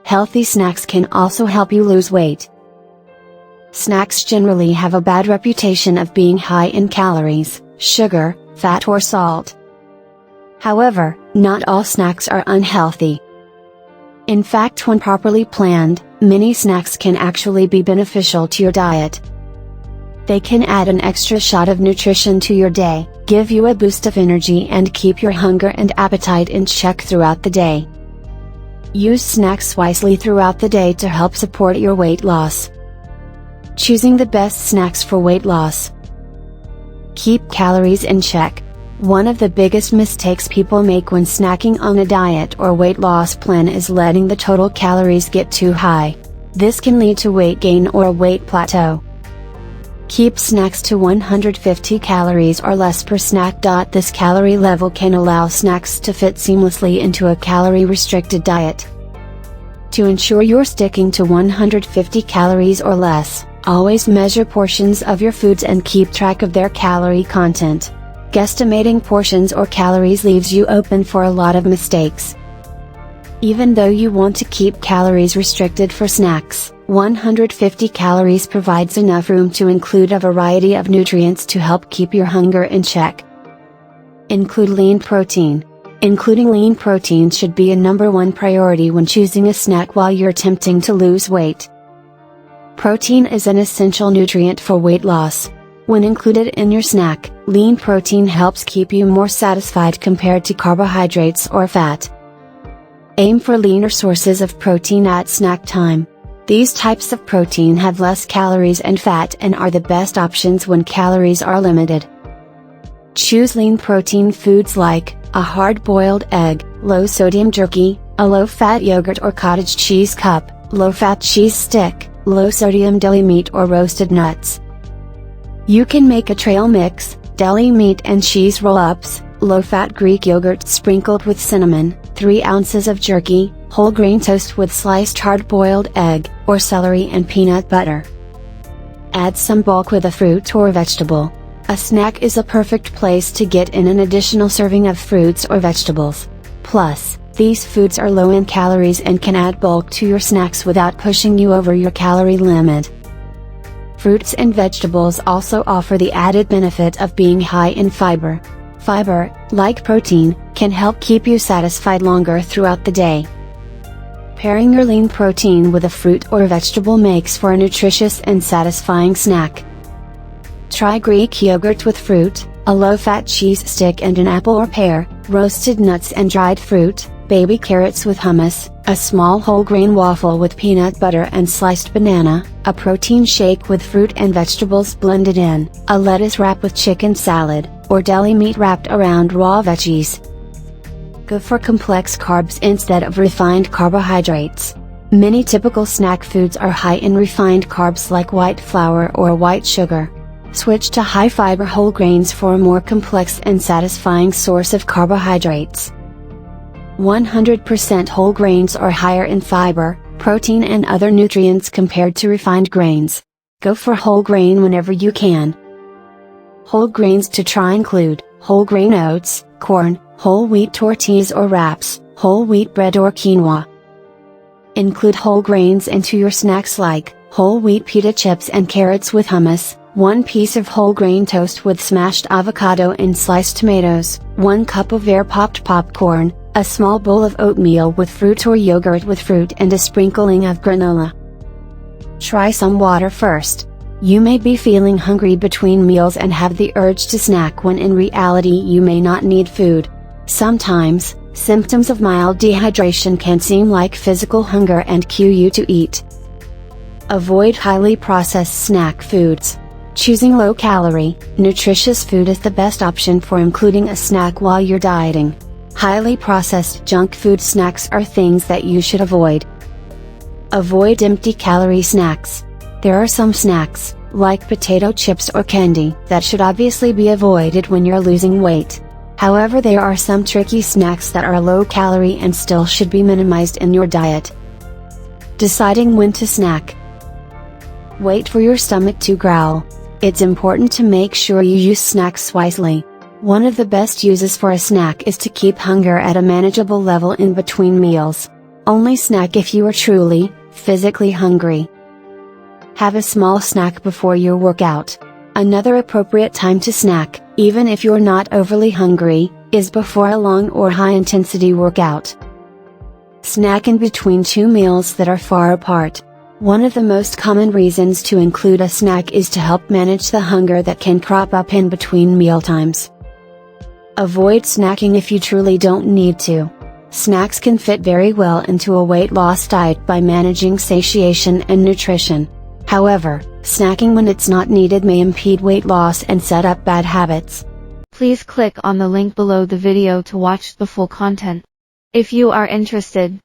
Healthy snacks can also help you lose weight. Snacks generally have a bad reputation of being high in calories, sugar, fat or salt. However, not all snacks are unhealthy. In fact, when properly planned, many snacks can actually be beneficial to your diet. They can add an extra shot of nutrition to your day, give you a boost of energy and keep your hunger and appetite in check throughout the day. Use snacks wisely throughout the day to help support your weight loss. Choosing the best snacks for weight loss. Keep calories in check. One of the biggest mistakes people make when snacking on a diet or weight loss plan is letting the total calories get too high. This can lead to weight gain or a weight plateau. Keep snacks to 150 calories or less per snack. This calorie level can allow snacks to fit seamlessly into a calorie-restricted diet. To ensure you're sticking to 150 calories or less, always measure portions of your foods and keep track of their calorie content. Guesstimating portions or calories leaves you open for a lot of mistakes. Even though you want to keep calories restricted for snacks, 150 calories provides enough room to include a variety of nutrients to help keep your hunger in check. Include lean protein. Including lean protein should be a #1 priority when choosing a snack while you're attempting to lose weight. Protein is an essential nutrient for weight loss. When included in your snack, lean protein helps keep you more satisfied compared to carbohydrates or fat. Aim for leaner sources of protein at snack time. These types of protein have less calories and fat and are the best options when calories are limited. Choose lean protein foods like a hard-boiled egg, low-sodium jerky, a low-fat yogurt or cottage cheese cup, low-fat cheese stick, low-sodium deli meat or roasted nuts. You can make a trail mix, deli meat and cheese roll-ups, low-fat Greek yogurt sprinkled with cinnamon, 3 ounces of jerky, whole grain toast with sliced hard-boiled egg, or celery and peanut butter. Add some bulk with a fruit or vegetable. A snack is a perfect place to get in an additional serving of fruits or vegetables. Plus, these foods are low in calories and can add bulk to your snacks without pushing you over your calorie limit. Fruits and vegetables also offer the added benefit of being high in fiber. Fiber, like protein, can help keep you satisfied longer throughout the day. Pairing your lean protein with a fruit or vegetable makes for a nutritious and satisfying snack. Try Greek yogurt with fruit, a low-fat cheese stick and an apple or pear, roasted nuts and dried fruit, baby carrots with hummus, a small whole grain waffle with peanut butter and sliced banana, a protein shake with fruit and vegetables blended in, a lettuce wrap with chicken salad, or deli meat wrapped around raw veggies. Go for complex carbs instead of refined carbohydrates. Many typical snack foods are high in refined carbs like white flour or white sugar. Switch to high-fiber whole grains for a more complex and satisfying source of carbohydrates. 100% whole grains are higher in fiber, protein and other nutrients compared to refined grains. Go for whole grain whenever you can. Whole grains to try include whole grain oats, corn, whole wheat tortillas or wraps, whole wheat bread or quinoa. Include whole grains into your snacks like whole wheat pita chips and carrots with hummus, 1 piece of whole grain toast with smashed avocado and sliced tomatoes, 1 cup of air-popped popcorn, a small bowl of oatmeal with fruit or yogurt with fruit and a sprinkling of granola. Try some water first. You may be feeling hungry between meals and have the urge to snack when in reality you may not need food. Sometimes, symptoms of mild dehydration can seem like physical hunger and cue you to eat. Avoid highly processed snack foods. Choosing low-calorie, nutritious food is the best option for including a snack while you're dieting. Highly processed junk food snacks are things that you should avoid. Avoid empty-calorie snacks. There are some snacks, like potato chips or candy, that should obviously be avoided when you're losing weight. However, there are some tricky snacks that are low-calorie and still should be minimized in your diet. Deciding when to snack. Wait for your stomach to growl. It's important to make sure you use snacks wisely. One of the best uses for a snack is to keep hunger at a manageable level in between meals. Only snack if you are truly, physically hungry. Have a small snack before your workout. Another appropriate time to snack, even if you're not overly hungry, is before a long or high-intensity workout. Snack in between two meals that are far apart. One of the most common reasons to include a snack is to help manage the hunger that can crop up in between mealtimes. Avoid snacking if you truly don't need to. Snacks can fit very well into a weight loss diet by managing satiation and nutrition. However, snacking when it's not needed may impede weight loss and set up bad habits. Please click on the link below the video to watch the full content. If you are interested,